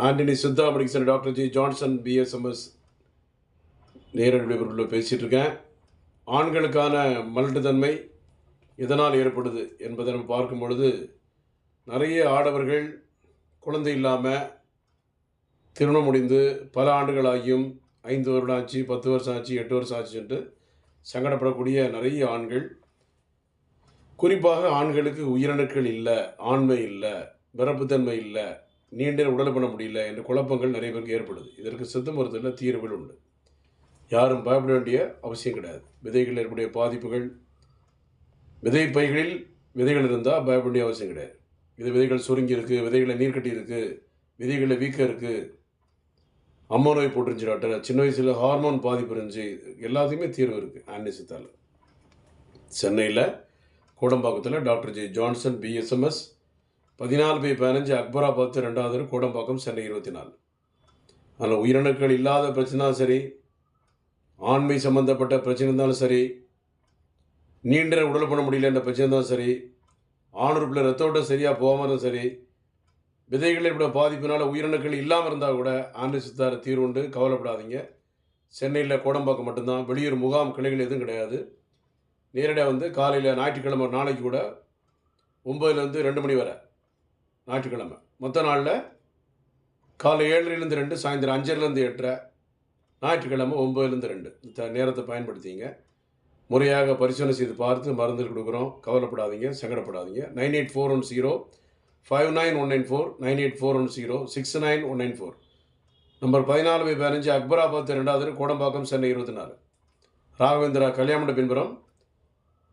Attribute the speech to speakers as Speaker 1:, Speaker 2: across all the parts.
Speaker 1: Antony Siddha medical doctor G Johnson BSMS நேரடி விளைபொருளில் பேசிகிட்டு இருக்கேன். ஆண்களுக்கான மலட்டுத்தன்மை எதனால் ஏற்படுது என்பதை நம்ம பார்க்கும் பொழுது, நிறைய ஆடவர்கள் குழந்தை இல்லாமல் திருமணம் முடிந்து பல ஆண்டுகளாகியும் 5 வருடம் ஆச்சு, 10 வருஷம் ஆச்சு, 8 வருஷம் ஆச்சுன்ட்டு சங்கடப்படக்கூடிய நிறைய ஆண்கள், குறிப்பாக ஆண்களுக்கு உயிரணுக்கள் இல்லை, ஆண்மை இல்லை, பிறப்புத்தன்மை இல்லை, நீண்ட உடல் பண்ண முடியல என்ற குழப்பங்கள் நிறைய பேருக்கு ஏற்படுது. இதற்கு சித்த மருத்துவத்தில் தீர்வுகள் உண்டு. யாரும் பயப்பட வேண்டிய அவசியம் கிடையாது. விதைகளில் ஏற்படைய பாதிப்புகள், விதை பைகளில் விதைகள் இருந்தால் பயப்பட வேண்டிய அவசியம் கிடையாது. இது விதைகள் சுருங்கி இருக்குது, விதைகளில் நீர் கட்டி இருக்குது, விதைகளில் வீக்கம் இருக்குது, அம்மா நோய் போட்டுருந்துச்சு டாக்டர், சின்ன வயசில் ஹார்மோன் பாதிப்பு இருந்துச்சு, எல்லாத்துக்குமே தீர்வு இருக்குது ஆண்டனி சித்தால. சென்னையில் கோடம்பாக்கத்தில் doctor G Johnson BSMS 14/15 Akbarabad 2வது கோடம்பாக்கம், சென்னை 24. அதில் உயிரணுக்கள் இல்லாத பிரச்சனை சரி, ஆண்மை சம்பந்தப்பட்ட பிரச்சனை இருந்தாலும் சரி, நீண்ட உடல் பண்ண முடியலன்ற பிரச்சனை இருந்தாலும் சரி, ஆணுறுப்பில் ரத்த ஓட்டம் சரியாக போகாமல் இருந்தாலும் சரி, விதைகளில் இப்படி பாதிப்பினால் உயிரணுக்கள் இல்லாமல் இருந்தால் கூட ஆண்டனி சித்தார தீர்வு உண்டு. கவலைப்படாதீங்க. சென்னையில் கோடம்பாக்கம் மட்டும்தான், வெளியூர் முகாம் கிளைகள் எதுவும் கிடையாது. நேரடியாக வந்து காலையில் ஞாயிற்றுக்கிழமை நாளைக்கு கூட 9லேருந்து 2 மணி வரை ஞாயிற்றுக்கிழமை, மொத்த நாளில் காலை 7லேருந்து 2, சாயந்தரம் 5லேருந்து 8, ஞாயிற்றுக்கிழமை 9லேருந்து 2 இந்த நேரத்தை பயன்படுத்திங்க. முறையாக பரிசோதனை செய்து பார்த்து மருந்து கொடுக்குறோம். கவலைப்படாதீங்க, சங்கடப்படாதீங்க. 9841059194, 9841069194, நம்பர் 14/15 அக்பராபாத் 2வது கோடம்பாக்கம், சென்னை 24. ராகவேந்திரா கல்யாண பின்புறம்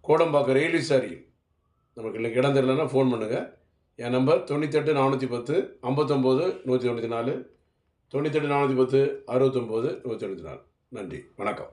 Speaker 1: கோடம்பாக்கம் ரயில்வே சாரியில். நமக்கு இல்லை இடம் தெரியலன்னா ஃபோன் பண்ணுங்கள். என் நம்பர் 98 410 59 194, 98 410 69 194. நன்றி, வணக்கம்.